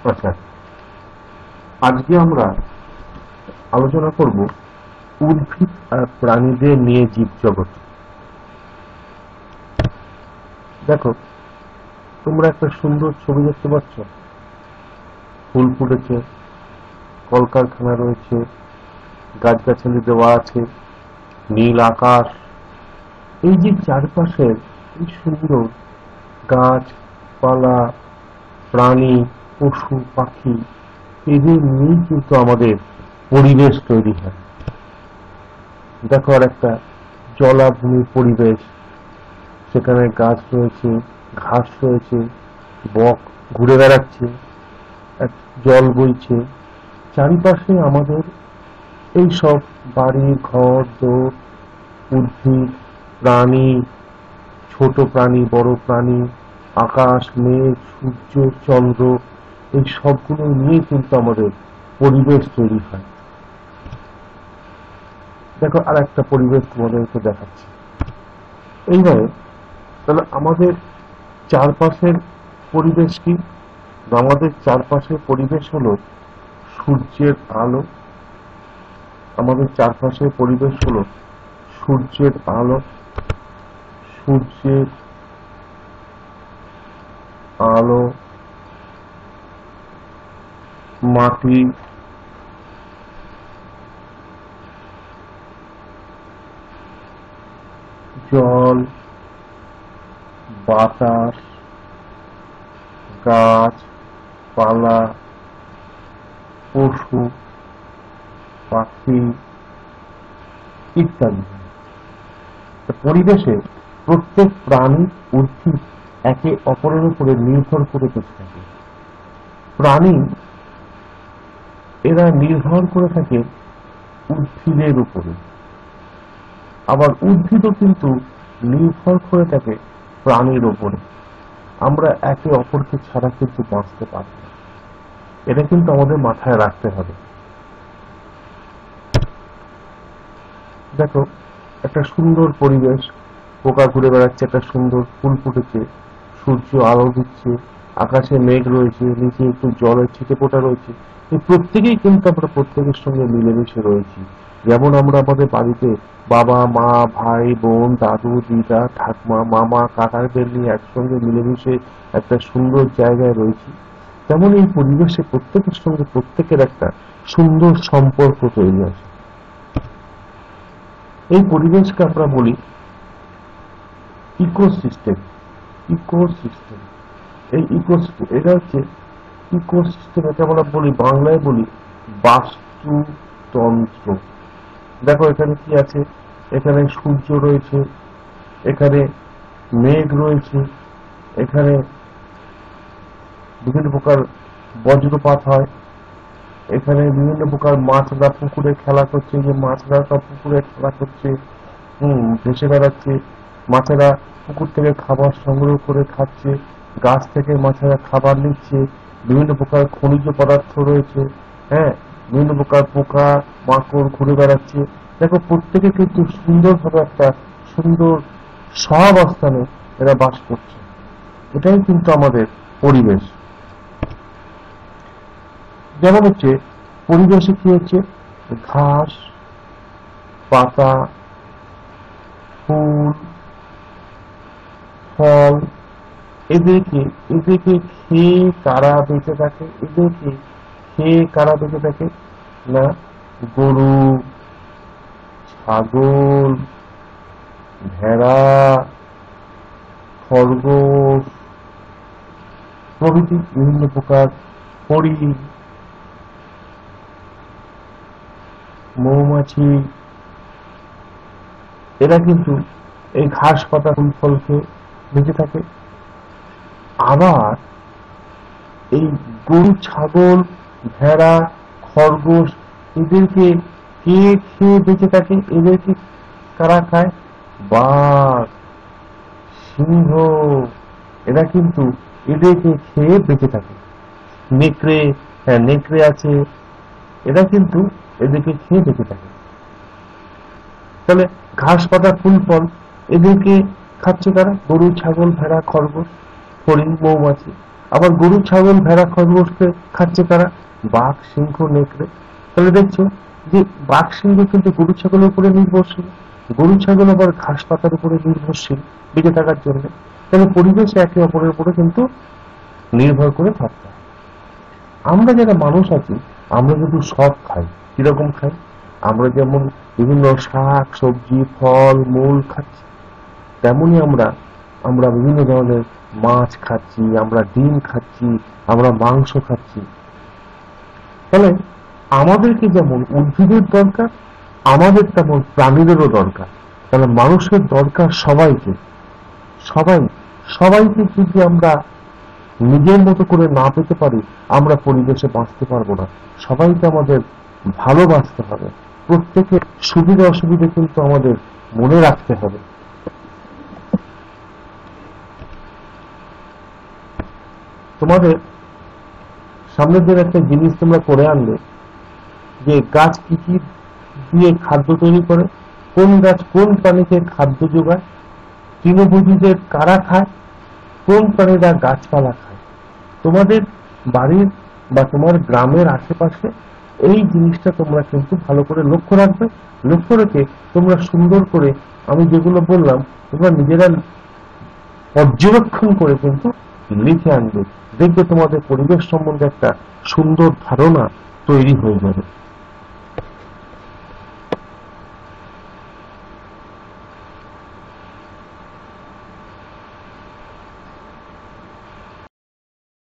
আচ্ছা, আজকে আমরা আলোচনা করব উদ্ভিদ আর প্রাণীদের নিয়ে জীবজগৎ। দেখো, তোমরা একটা সুন্দর ছবি দেখতে পাচ্ছ। ফুল ফুটেছে, কলকারখানা রয়েছে, গাছগাছালি দেওয়া আছে, নীল আকাশ। এই যে চারপাশের এই সুন্দর গাছপালা, প্রাণী, পশু পাখি, এদের নিয়েই কিন্তু আমাদের পরিবেশ তৈরি হয়। দেখো, আর একটা জলাভূমির পরিবেশ, সেখানে গাছ রয়েছে, ঘাস রয়েছে, বক ঘুরে বেড়াচ্ছে, এক জল বইছে চারিপাশে আমাদের। এই সব বাড়ি ঘর দোর, উদ্ভিদ, প্রাণী, ছোট প্রাণী, বড় প্রাণী, আকাশ, মেঘ, সূর্য, চন্দ্র, এই সবগুলো নিয়ে কিন্তু আমাদের পরিবেশ তৈরি হয়। দেখো, আর একটা পরিবেশ তোমাদেরকে দেখাচ্ছি। এইভাবে তাহলে আমাদের চারপাশের পরিবেশ কি? আমাদের চারপাশের পরিবেশ হলো সূর্যের আলো। আমাদের চারপাশের পরিবেশ হলো সূর্যের আলো, সূর্যের আলো, মাটি, জল, বাতাস, গাছ পালা, পশু পাখি ইত্যাদি। পরিবেশে প্রত্যেক প্রাণী, উদ্ভিদ একে অপরের উপরে নির্ভর করে বেঁচে থাকে। প্রাণী এরা নির্ভর করে থাকে উদ্ভিদের উপরে, আবার উদ্ভিদও কিন্তু নির্ভর করে থাকে প্রাণীর উপরে। আমরা একে অপরকে ছাড়া কিন্তু বাঁচতে পারি না, এটা কিন্তু আমাদের মাথায় রাখতে হবে। দেখো, একটা সুন্দর পরিবেশ, পোকা ঘুরে বেড়াচ্ছে, একটা সুন্দর ফুল ফুটেছে, সূর্য আলো দিচ্ছে, আকাশে মেঘ রয়েছে, নিচে একটু জলের ছিটে ফোটা রয়েছে। এই প্রত্যেকেই কিন্তু আমরা প্রত্যেকের সঙ্গে মিলেমিশে রয়েছি। যেমন আমরা আমাদের বাড়িতে বাবা মা ভাই বোন দাদু দিদা ঠাকুমা মামা কাকাদের নিয়ে একসঙ্গে মিলেমিশে একটা সুন্দর জায়গায় রয়েছি, তেমন এই পরিবেশে প্রত্যেকের সঙ্গে প্রত্যেকের একটা সুন্দর সম্পর্ক তৈরি আছে। এই পরিবেশকে আমরা বলি ইকোসিস্টেম। ইকোসিস্টেম, এই ইকোসিস্টেম, এটা হচ্ছে ইকোসিস্টেম। এটা আমরা বলি, বাংলায় বলি বাস্তুতন্ত্র। দেখো, এখানে কি আছে? এখানে সূর্য রয়েছে, এখানে মেঘ রয়েছে, এখানে বিভিন্ন প্রকার বজ্রপাত হয়, এখানে বিভিন্ন প্রকার মাছরা পুকুরে খেলা করছে, যে মাছরা সব পুকুরে খেলা করছে, ভেসে বেড়াচ্ছে। মাছেরা পুকুর থেকে খাবার সংগ্রহ করে খাচ্ছে, গাছ থেকে মাছেরা খাবার নিচ্ছে, বিভিন্ন প্রকার খনিজ পদার্থ রয়েছে। হ্যাঁ, বিভিন্ন প্রকার পোকা মাকড় ঘুরে বেড়াচ্ছে। দেখো, প্রত্যেকে কিন্তু সুন্দরভাবে একটা সুন্দর সহাবস্থানে এরা বাস করছে। এটাই কিন্তু আমাদের পরিবেশ। যেমন হচ্ছে পরিবেশে কি হচ্ছে, ঘাস পাতা ফুল ফল, এদেরকে এদেরকে খেয়ে কারা বেঁচে থাকে? এদেরকে খেয়ে কারা বেঁচে থাকে? না, গরু, ছাগল, ভেড়া, খরগোশ প্রভৃতি বিভিন্ন প্রকার হরিণ, মৌমাছি, এরা কিন্তু এই ঘাস পাতা ফুল ফলকে বেঁচে থাকে। আবার এই গরু ছাগল ভেড়া খরগোশ, এদেরকে কে খেয়ে বেঁচে থাকে? এদেরকে কারা খায়? বাঘ, সিংহ, এরা কিন্তু এদেরকে খেয়ে বেঁচে থাকে। নেকড়ে, হ্যাঁ নেকড়ে আছে, এরা কিন্তু এদেরকে খেয়ে বেঁচে থাকে। তাহলে ঘাস পাতা ফুল ফল এদেরকে খাচ্ছে কারা? গরু ছাগল ভেড়া খরগোশ হরিণ মৌমাছি। আবার গরু, ছাগল, ভেড়া, খরগোশকে খাচ্ছে কারা? বাঘ, সিংহ, নেকড়ে। তাহলে দেখছো যে বাঘ, সিংহ কিন্তু গরু, ছাগলের উপরে নির্ভরশীল, গরু, ছাগল আবার ঘাস পাতার উপরে নির্ভরশীল বেঁচে থাকার জন্য। তাহলে পরিবেশ একে অপরের উপরে কিন্তু নির্ভর করে থাকতে হয়। আমরা যারা মানুষ আছি, আমরা কিন্তু সব খাই। কিরকম খাই? আমরা যেমন বিভিন্ন শাক, সবজি, ফল মূল খাচ্ছি, তেমনি আমরা আমরা বিভিন্ন ধরনের মাছ খাচ্ছি, আমরা ডিম খাচ্ছি, আমরা মাংস খাচ্ছি। তাহলে আমাদেরকে যেমন উদ্ভিদের দরকার, আমাদের তেমন প্রাণীদেরও দরকার। তাহলে মানুষের দরকার সবাইকে। সবাই সবাইকে যদি আমরা নিজের মতো করে না পেতে পারি, আমরা পরিবেশে বাঁচতে পারবো না। সবাইকে আমাদের ভালোবাসতে হবে, প্রত্যেকের সুবিধা অসুবিধা কিন্তু আমাদের মনে রাখতে হবে। তোমাদের সামনের দিন একটা জিনিস তোমরা করে আনবে, যে গাছ কি কি দিয়ে খাদ্য তৈরি করে, কোন গাছ কোন প্রাণীকে খাদ্য যোগায়, তৃণভোজীদের কারা খায়, কোন প্রাণীরা গাছপালা খায়। তোমাদের বাড়ির বা তোমার গ্রামের আশেপাশে এই জিনিসটা তোমরা কিন্তু ভালো করে লক্ষ্য রাখবে। লক্ষ্য রেখে তোমরা সুন্দর করে আমি যেগুলো বললাম তোমরা নিজেরা পর্যবেক্ষণ করে কিন্তু লিখে আনবে। দেখবে তোমাদের পরিবেশ সম্বন্ধে একটা সুন্দর ধারণা তৈরি হয়ে যাবে।